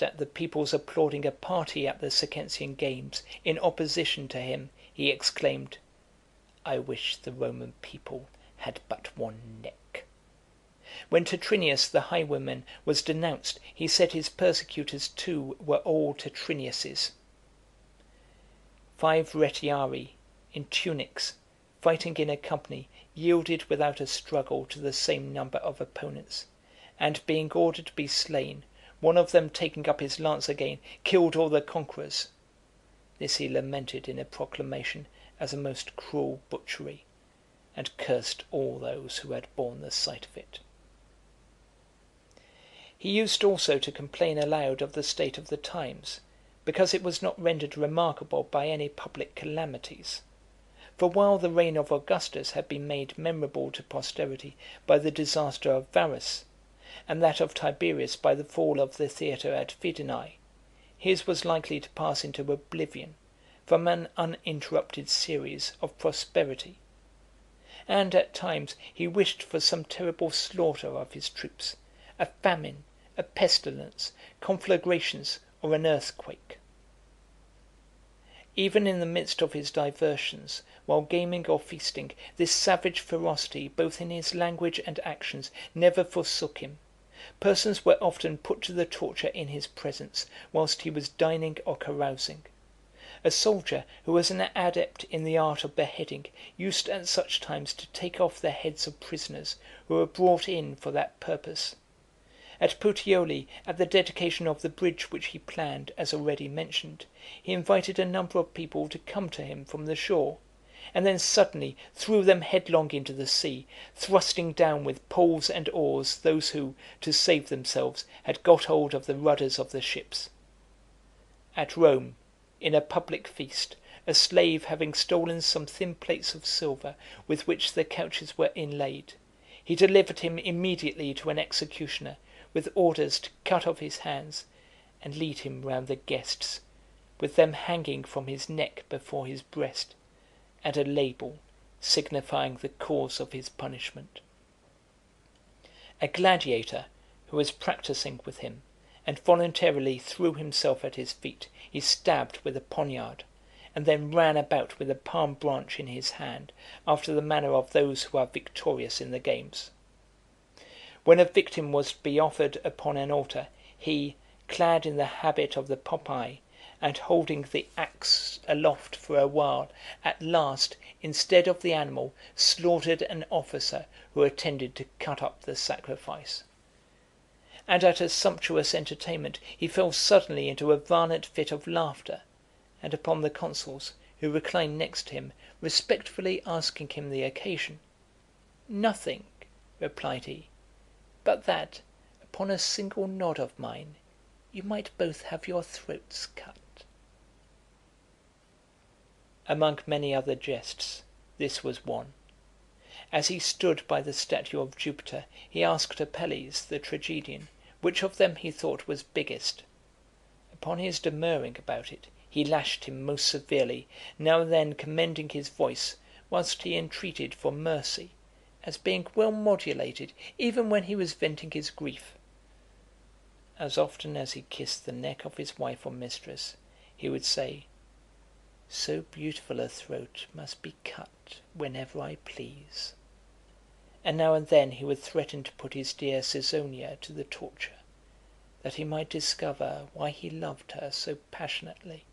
at the people's applauding a party at the Circensian games in opposition to him, he exclaimed, "I wish the Roman people had but one neck." When Tetrinius the highwayman was denounced, he said his persecutors too were all Tetrinius's. 5 retiari, in tunics, fighting in a company, yielded without a struggle to the same number of opponents, and being ordered to be slain, one of them taking up his lance again, killed all the conquerors. This he lamented in a proclamation as a most cruel butchery, and cursed all those who had borne the sight of it. He used also to complain aloud of the state of the times, because it was not rendered remarkable by any public calamities. For while the reign of Augustus had been made memorable to posterity by the disaster of Varus, and that of Tiberius by the fall of the theatre at Fidenae, his was likely to pass into oblivion from an uninterrupted series of prosperity. And at times he wished for some terrible slaughter of his troops, a famine, a pestilence, conflagrations, or an earthquake. Even in the midst of his diversions, while gaming or feasting, this savage ferocity, both in his language and actions, never forsook him. Persons were often put to the torture in his presence, whilst he was dining or carousing. A soldier, who was an adept in the art of beheading, used at such times to take off the heads of prisoners who were brought in for that purpose. At Puteoli, at the dedication of the bridge which he planned, as already mentioned, he invited a number of people to come to him from the shore, and then suddenly threw them headlong into the sea, thrusting down with poles and oars those who, to save themselves, had got hold of the rudders of the ships. At Rome, in a public feast, a slave having stolen some thin plates of silver with which the couches were inlaid, he delivered him immediately to an executioner, with orders to cut off his hands, and lead him round the guests, with them hanging from his neck before his breast, and a label signifying the cause of his punishment. A gladiator, who was practising with him, and voluntarily threw himself at his feet, he stabbed with a poniard, and then ran about with a palm branch in his hand, after the manner of those who are victorious in the games. When a victim was to be offered upon an altar, he, clad in the habit of the Popii, and holding the axe aloft for a while, at last, instead of the animal, slaughtered an officer who attended to cut up the sacrifice. And at a sumptuous entertainment he fell suddenly into a violent fit of laughter, and upon the consuls, who reclined next him, respectfully asking him the occasion, "Nothing," replied he, "but that, upon a single nod of mine, you might both have your throats cut." Among many other jests, this was one. As he stood by the statue of Jupiter, he asked Apelles, the tragedian, which of them he thought was biggest. Upon his demurring about it, he lashed him most severely, now and then commending his voice, whilst he entreated for mercy, as being well modulated, even when he was venting his grief. As often as he kissed the neck of his wife or mistress, he would say, "So beautiful a throat must be cut whenever I please." And now and then he would threaten to put his dear Caesonia to the torture, that he might discover why he loved her so passionately.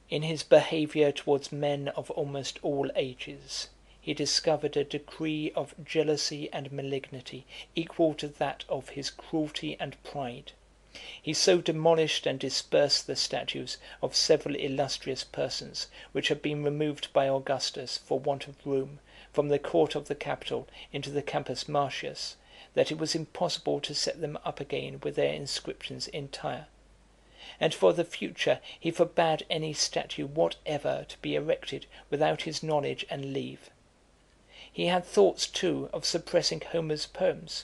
In his behaviour towards men of almost all ages, he discovered a degree of jealousy and malignity equal to that of his cruelty and pride. He so demolished and dispersed the statues of several illustrious persons, which had been removed by Augustus, for want of room, from the court of the Capitol into the Campus Martius, that it was impossible to set them up again with their inscriptions entire; and for the future he forbade any statue whatever to be erected without his knowledge and leave. He had thoughts, too, of suppressing Homer's poems.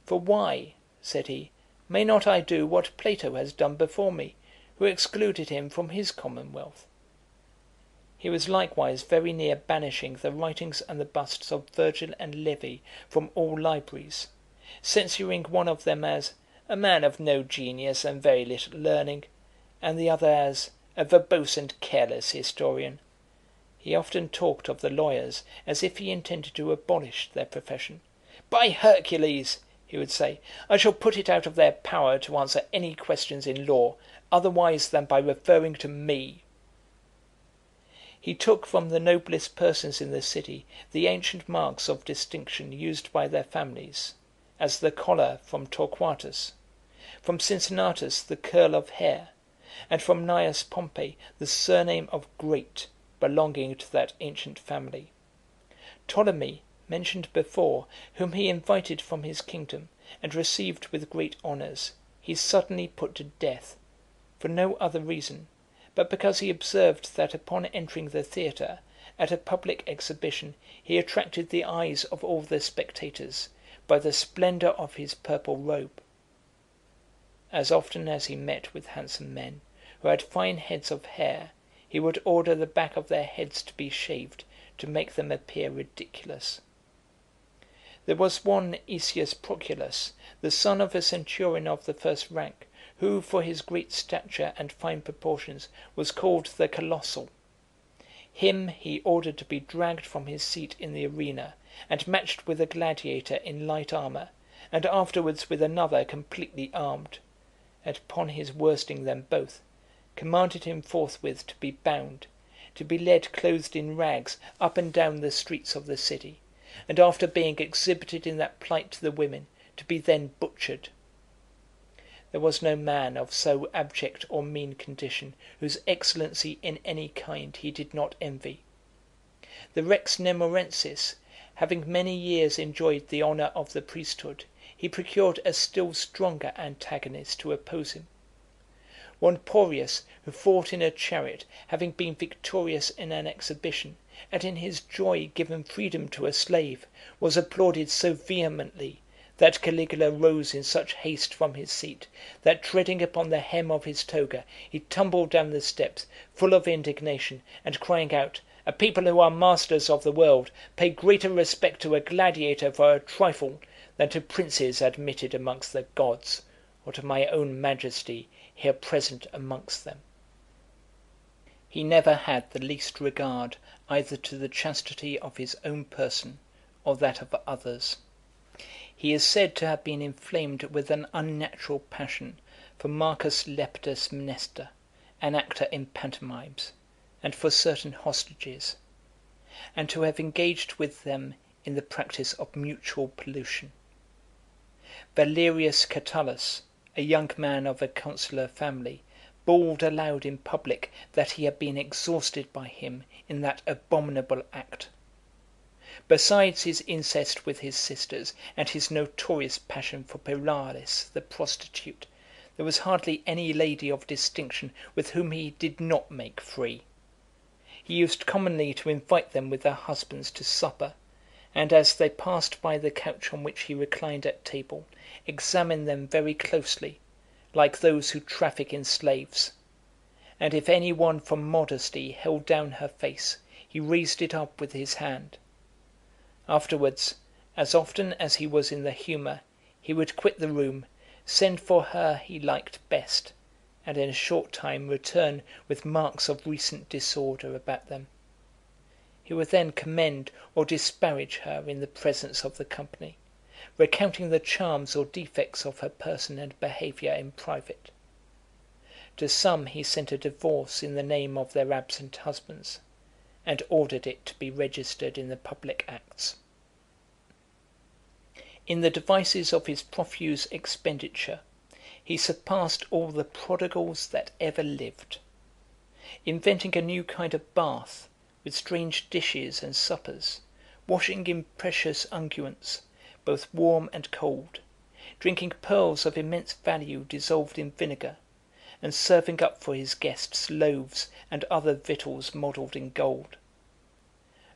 "For why," said he, "may not I do what Plato has done before me, who excluded him from his commonwealth?" He was likewise very near banishing the writings and the busts of Virgil and Livy from all libraries, censuring one of them as a man of no genius and very little learning, and the other as a verbose and careless historian. He often talked of the lawyers as if he intended to abolish their profession. "By Hercules," he would say, "I shall put it out of their power to answer any questions in law, otherwise than by referring to me." He took from the noblest persons in the city the ancient marks of distinction used by their families, as the collar from Torquatus, from Cincinnatus the curl of hair, and from Gnaeus Pompey the surname of Great, belonging to that ancient family. Ptolemy, mentioned before, whom he invited from his kingdom, and received with great honours, he suddenly put to death, for no other reason, but because he observed that upon entering the theatre, at a public exhibition, he attracted the eyes of all the spectators, by the splendour of his purple robe. As often as he met with handsome men, who had fine heads of hair, he would order the back of their heads to be shaved, to make them appear ridiculous. There was one Aetius Proculus, the son of a centurion of the first rank, who, for his great stature and fine proportions, was called the Colossal. Him he ordered to be dragged from his seat in the arena, and matched with a gladiator in light armour, and afterwards with another completely armed, and upon his worsting them both, commanded him forthwith to be bound, to be led clothed in rags up and down the streets of the city, and after being exhibited in that plight to the women, to be then butchered. There was no man of so abject or mean condition whose excellency in any kind he did not envy. The Rex Nemorensis, having many years enjoyed the honour of the priesthood, he procured a still stronger antagonist to oppose him. One Porius, who fought in a chariot, having been victorious in an exhibition, and in his joy given freedom to a slave, was applauded so vehemently, that Caligula rose in such haste from his seat, that treading upon the hem of his toga, he tumbled down the steps, full of indignation, and crying out, "A people who are masters of the world pay greater respect to a gladiator for a trifle, than to princes admitted amongst the gods, or to my own majesty here present amongst them." He never had the least regard either to the chastity of his own person or that of others. He is said to have been inflamed with an unnatural passion for Marcus Lepidus Mnester, an actor in pantomimes, and for certain hostages, and to have engaged with them in the practice of mutual pollution. Valerius Catullus, a young man of a consular family, bawled aloud in public that he had been exhausted by him in that abominable act. Besides his incest with his sisters, and his notorious passion for Pyralis the prostitute, there was hardly any lady of distinction with whom he did not make free. He used commonly to invite them with their husbands to supper, and as they passed by the couch on which he reclined at table, examine them very closely, like those who traffic in slaves; and if any one from modesty held down her face, he raised it up with his hand. Afterwards, as often as he was in the humour, he would quit the room, send for her he liked best, and in a short time return with marks of recent disorder about them. He would then commend or disparage her in the presence of the company, recounting the charms or defects of her person and behaviour in private. To some he sent a divorce in the name of their absent husbands, and ordered it to be registered in the public acts. In the devices of his profuse expenditure, he surpassed all the prodigals that ever lived, inventing a new kind of bath, with strange dishes and suppers, washing in precious unguents, both warm and cold, drinking pearls of immense value dissolved in vinegar, and serving up for his guests loaves and other victuals modelled in gold;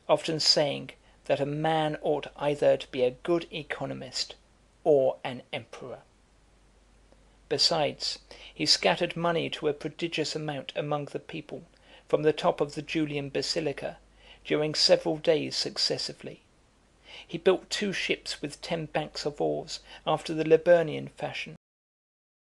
often saying that a man ought either to be a good economist or an emperor. Besides, he scattered money to a prodigious amount among the people, from the top of the Julian Basilica, during several days successively. He built 2 ships with 10 banks of oars, after the Liburnian fashion.